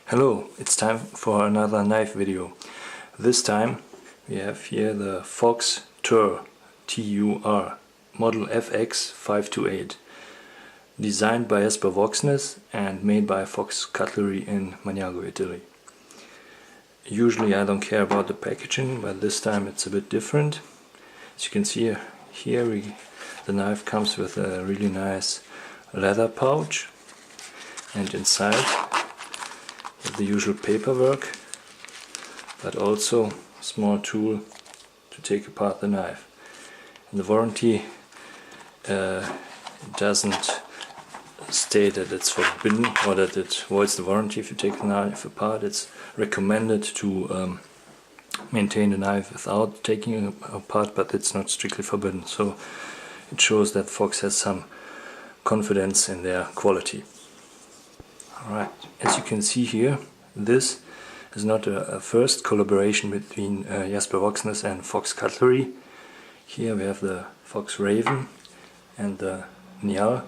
Hello, it's time for another knife video. This time we have here the Fox TUR, TUR, model FX528, designed by Jesper Voxnaes and made by Fox Cutlery in Maniago, Italy. Usually I don't care about the packaging, but this time it's a bit different. As you can see here, the knife comes with a really nice leather pouch, and inside the usual paperwork, but also a small tool to take apart the knife. And the warranty doesn't state that it's forbidden or that it voids the warranty if you take the knife apart. It's recommended to maintain the knife without taking it apart, but it's not strictly forbidden. So it shows that Fox has some confidence in their quality. Alright, as you can see here, this is not a first collaboration between Jesper Voxnaes and Fox Cutlery. Here we have the Fox Raven and the Nial,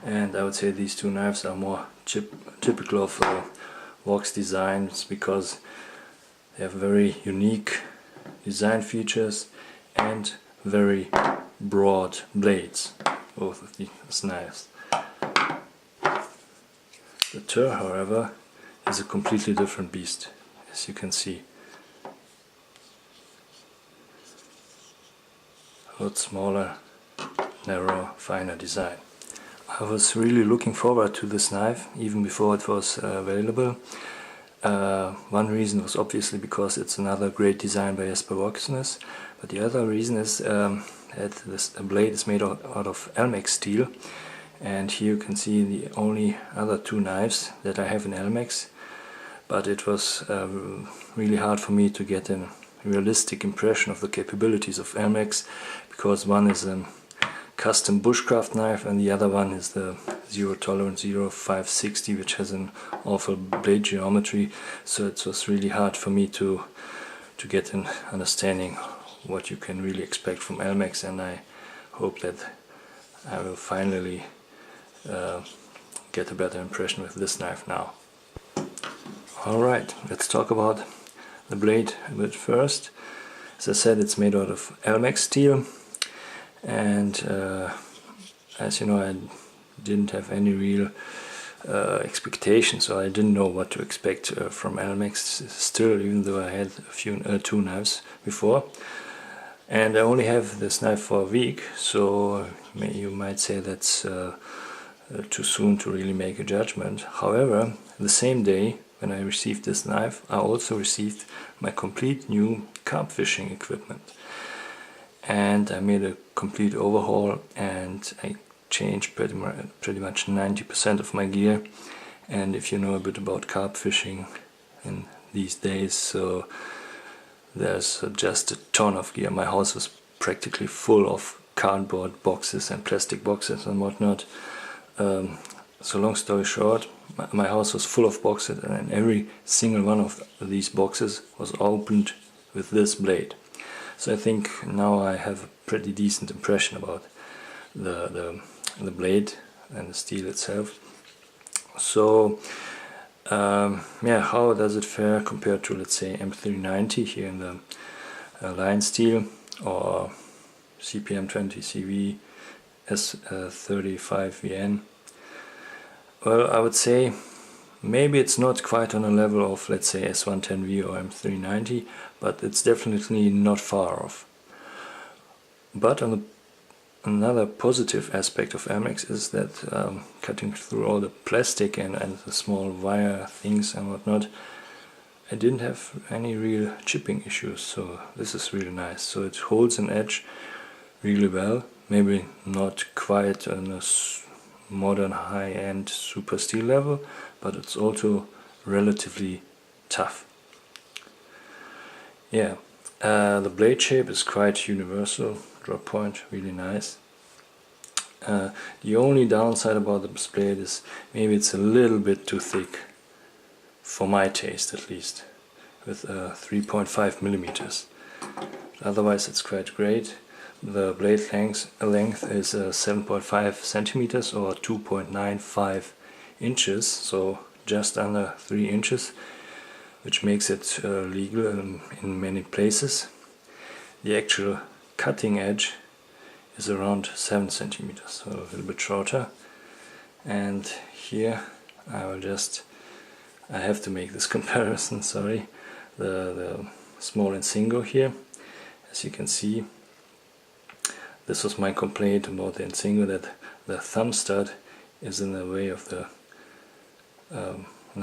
and I would say these two knives are more typical of Vox designs because they have very unique design features and very broad blades, both of these knives. The TUR, however, is a completely different beast, as you can see. A lot smaller, narrow, finer design. I was really looking forward to this knife, even before it was available. One reason was obviously because it's another great design by Jesper Voxnaes, but the other reason is that this blade is made out of Elmax steel. And here you can see the only other two knives that I have in Elmax, but it was really hard for me to get a realistic impression of the capabilities of Elmax, because one is a custom bushcraft knife and the other one is the Zero Tolerance 0560, which has an awful blade geometry. So it was really hard for me to get an understanding what you can really expect from Elmax, and I hope that I will finally get a better impression with this knife now. Alright, let's talk about the blade a bit first. As I said, it's made out of Elmax steel, and as you know, I didn't have any real expectations, so I didn't know what to expect from Elmax still, even though I had two knives before. And I only have this knife for a week, so you might say that's too soon to really make a judgment. However, the same day when I received this knife, I also received my complete new carp fishing equipment. And I made a complete overhaul, and I changed pretty much 90% of my gear. And if you know a bit about carp fishing in these days, so there's just a ton of gear. My house was practically full of cardboard boxes and plastic boxes and whatnot. So long story short, my house was full of boxes, and every single one of these boxes was opened with this blade. So I think now I have a pretty decent impression about the blade and the steel itself. So yeah, how does it fare compared to, let's say, M390 here in the line steel, or CPM20 CV S35VN? Well, I would say maybe it's not quite on a level of, let's say, S110V or M390, but it's definitely not far off. But another positive aspect of Elmax is that cutting through all the plastic and the small wire things and whatnot, I didn't have any real chipping issues, so this is really nice. So it holds an edge really well, maybe not quite on a modern high-end super steel level, but it's also relatively tough. Yeah, the blade shape is quite universal, drop point really nice. The only downside about this blade is maybe it's a little bit too thick, for my taste at least, with 3.5 millimeters. Otherwise it's quite great. The blade length is 7.5 centimeters or 2.95 inches, so just under 3 inches, which makes it legal in many places. The actual cutting edge is around 7 centimeters, so a little bit shorter. And here I have to make this comparison, sorry. The small Insingo here, as you can see, this was my complaint about the Insingo, that the thumb stud is in the way of the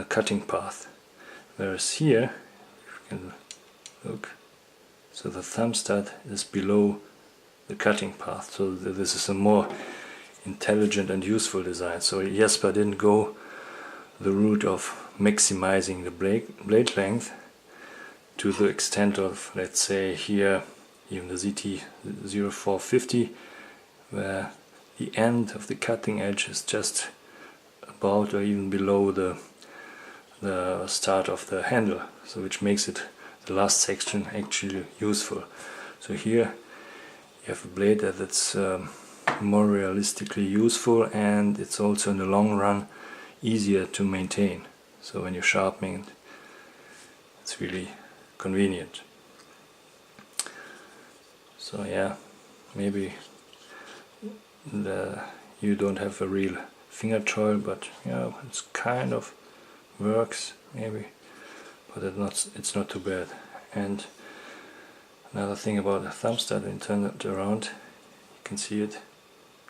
cutting path. Whereas here, if you can look, so the thumb stud is below the cutting path. So this is a more intelligent and useful design. So Jesper didn't go the route of maximizing the blade length to the extent of, let's say here, even the ZT0450, where the end of the cutting edge is just about or even below the start of the handle, so which makes it, the last section, actually useful. So here you have a blade that's more realistically useful, and it's also in the long run easier to maintain. So when you're sharpening it, it's really convenient. So yeah, maybe you don't have a real finger choil, but yeah, it's kind of works maybe, but it's not too bad. And another thing about the thumb stud, when you turn it around, you can see it,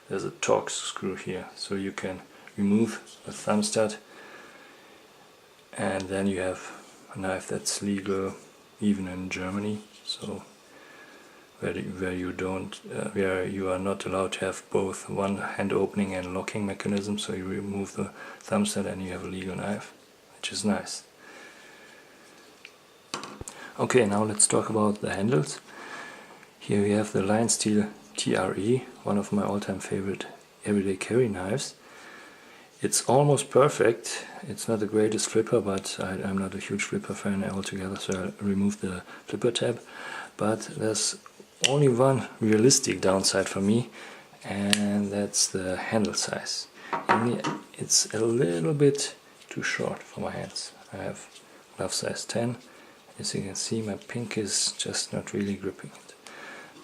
there's a Torx screw here, so you can remove the thumb stud, and then you have a knife that's legal even in Germany, so where you are not allowed to have both one hand opening and locking mechanism. So you remove the thumb stud and you have a legal knife, which is nice. Okay, now let's talk about the handles. Here we have the Line Steel TRE, one of my all-time favorite everyday carry knives. It's almost perfect. It's not the greatest flipper, but I'm not a huge flipper fan altogether, so I removed the flipper tab. But there's only one realistic downside for me, and that's the handle size. It's a little bit too short for my hands. I have glove size 10. As you can see, my pink is just not really gripping it.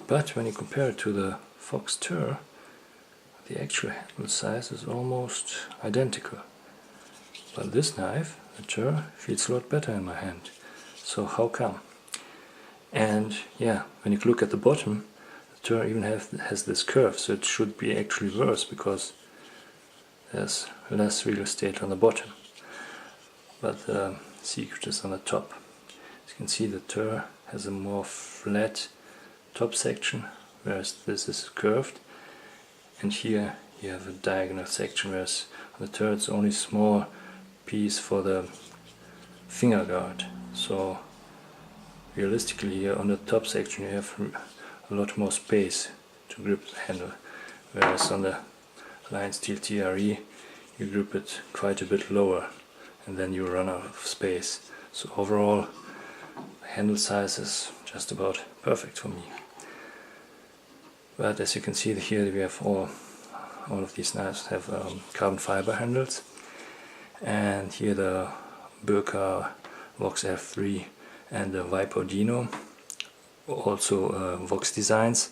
But when you compare it to the Fox TUR, the actual handle size is almost identical. But this knife, the TUR, feels a lot better in my hand. So how come? And yeah, when you look at the bottom, the TUR even has this curve, so it should be actually worse because there's less real estate on the bottom. But the secret is on the top. As you can see, the TUR has a more flat top section, whereas this is curved. And here you have a diagonal section, whereas on the TUR it's only a small piece for the finger guard. So realistically here on the top section you have a lot more space to grip the handle, whereas on the Line Steel TRE you grip it quite a bit lower and then you run out of space. So overall the handle size is just about perfect for me. But as you can see here, we have all of these knives have carbon fiber handles, and here the Burka Vox F3 and the Viper Dino, also Vox designs,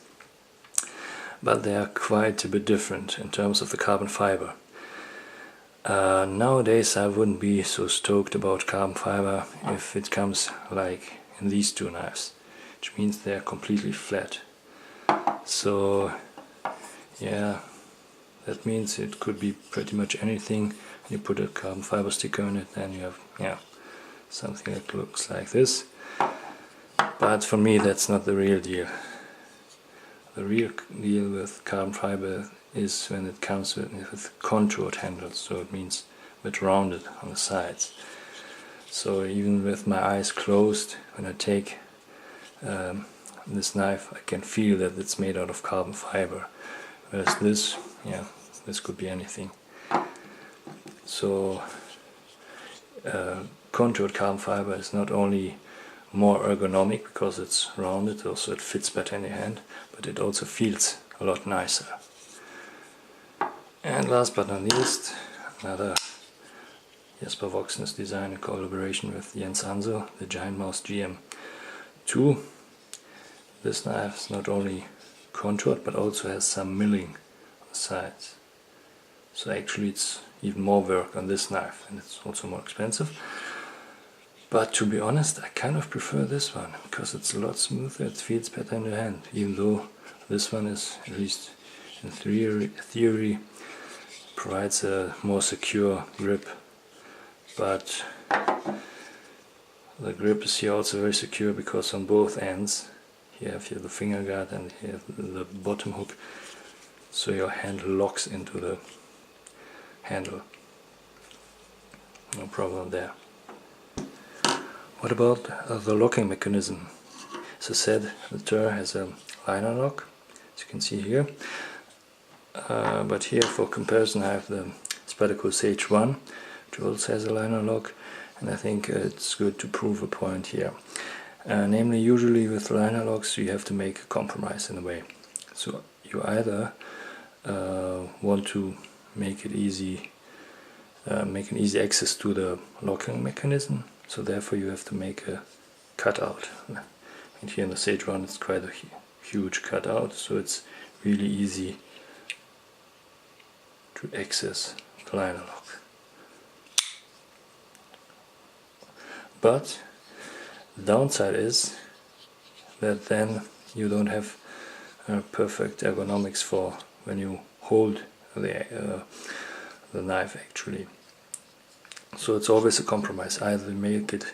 but they are quite a bit different in terms of the carbon fiber. Nowadays I wouldn't be so stoked about carbon fiber if it comes like in these two knives, which means they are completely flat. So yeah, that means it could be pretty much anything. You put a carbon fiber sticker on it, then you have something that looks like this. But for me that's not the real deal. The real deal with carbon fiber is when it comes with contoured handles, so it means a bit rounded on the sides. So even with my eyes closed, when I take this knife, I can feel that it's made out of carbon fiber, whereas this could be anything. So contoured carbon fiber is not only more ergonomic because it's rounded, also it fits better in your hand, but it also feels a lot nicer. And last but not least, another Jesper Voxnaes design in collaboration with Jens Ansel, the Giant Mouse GM2. This knife is not only contoured but also has some milling on the sides. So actually it's even more work on this knife, and it's also more expensive. But to be honest, I kind of prefer this one, because it's a lot smoother, it feels better in the hand, even though this one is, at least in theory provides a more secure grip. But the grip is here also very secure, because on both ends, you have here the finger guard and here the bottom hook, so your hand locks into the handle. No problem there. What about the locking mechanism? As I said, the TUR has a liner lock, as you can see here. But here, for comparison, I have the Spyderco's H1, which also has a liner lock, and I think it's good to prove a point here. Namely, usually with liner locks you have to make a compromise in a way. So you either want to make it easy, make an easy access to the locking mechanism, so therefore you have to make a cutout. And here in the Sage 1 it's quite a huge cutout, so it's really easy to access the liner lock. But the downside is that then you don't have perfect ergonomics for when you hold the knife actually. So it's always a compromise. Either make it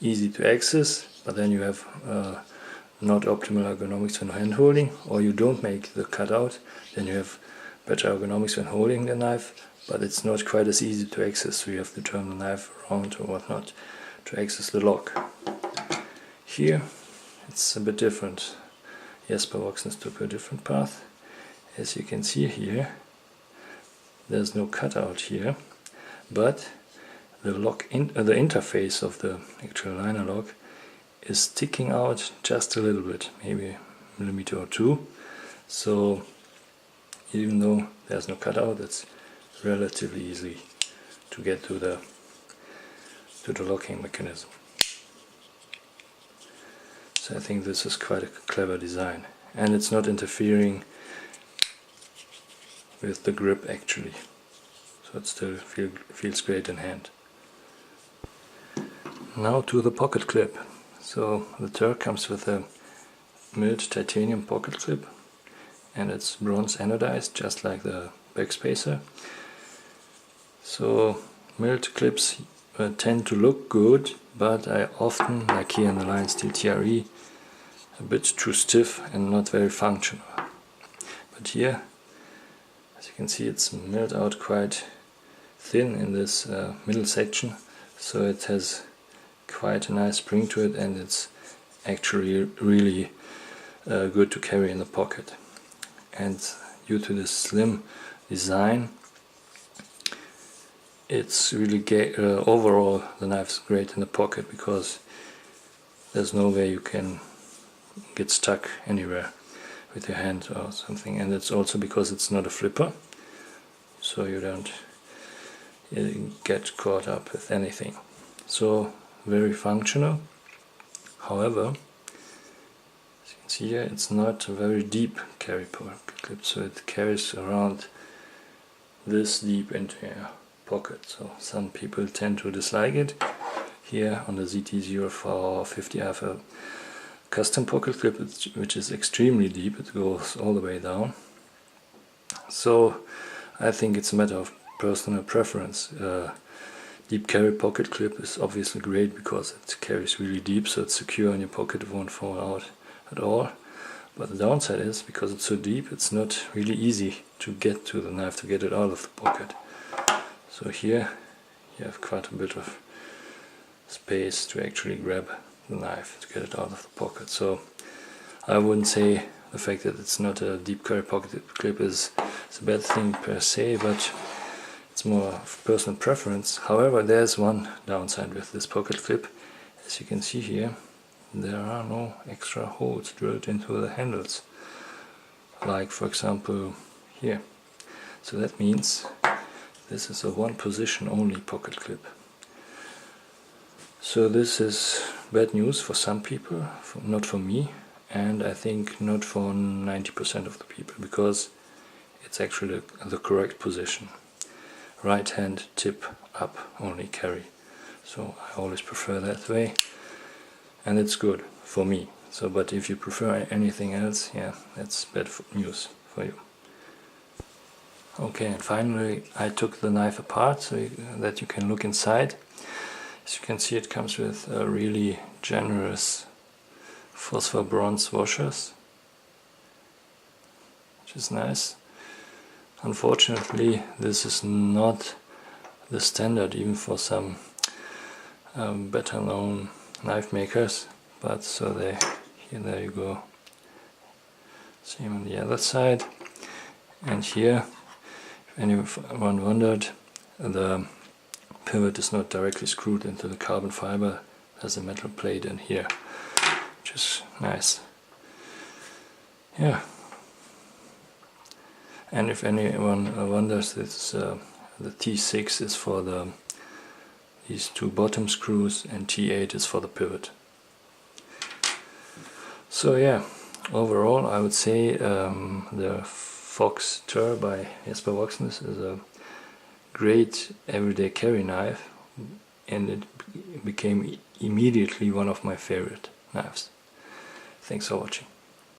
easy to access, but then you have not optimal ergonomics when hand holding, or you don't make the cutout, then you have better ergonomics when holding the knife, but it's not quite as easy to access, so you have to turn the knife around or whatnot to access the lock. Here it's a bit different. Jesper Voxnaes took a different path. As you can see here, there's no cutout here, but the the interface of the actual liner lock is sticking out just a little bit, maybe a millimeter or two. So even though there's no cutout, it's relatively easy to get to the locking mechanism. So I think this is quite a clever design, and it's not interfering with the grip actually, so it still feels great in hand. Now to the pocket clip. So the TUR comes with a milled titanium pocket clip, and it's bronze anodized, just like the backspacer. So milled clips tend to look good, but I often, like here in the line steel TRE, a bit too stiff and not very functional. But here, as you can see, it's milled out quite thin in this middle section, so it has quite a nice spring to it, and it's actually really good to carry in the pocket. And due to this slim design, it's really overall the knife's great in the pocket, because there's no way you can get stuck anywhere with your hand or something, and it's also because it's not a flipper, so you don't get caught up with anything. So very functional. However, as you can see here, it's not a very deep carry pocket clip, so it carries around this deep into your pocket. So some people tend to dislike it. Here on the ZT-0450 I have a custom pocket clip which is extremely deep. It goes all the way down. So I think it's a matter of personal preference. Deep carry pocket clip is obviously great because it carries really deep, so it's secure in your pocket, it won't fall out at all. But the downside is, because it's so deep, it's not really easy to get to the knife, to get it out of the pocket. So here you have quite a bit of space to actually grab the knife to get it out of the pocket. So I wouldn't say the fact that it's not a deep carry pocket clip is a bad thing per se, but it's more of personal preference. However, there's one downside with this pocket clip. As you can see here, there are no extra holes drilled into the handles, like for example here. So that means this is a one position only pocket clip. So this is bad news for some people, not for me, and I think not for 90% of the people, because it's actually the correct position. Right hand tip up, only carry. So I always prefer that way, and it's good for me. So, but if you prefer anything else, yeah, that's bad news for you. Okay, and finally I took the knife apart so that you can look inside. As you can see, it comes with really generous phosphor bronze washers, which is nice. Unfortunately, this is not the standard even for some better known knife makers, but so there you go. Same on the other side. And here, if anyone wondered, the pivot is not directly screwed into the carbon fiber. There's a metal plate in here, which is nice. Yeah. And if anyone wonders, this the T6 is for these two bottom screws, and T8 is for the pivot. So yeah, overall I would say the Fox TUR by Jesper Voxnaes is a great everyday carry knife, and it became immediately one of my favorite knives. Thanks for watching.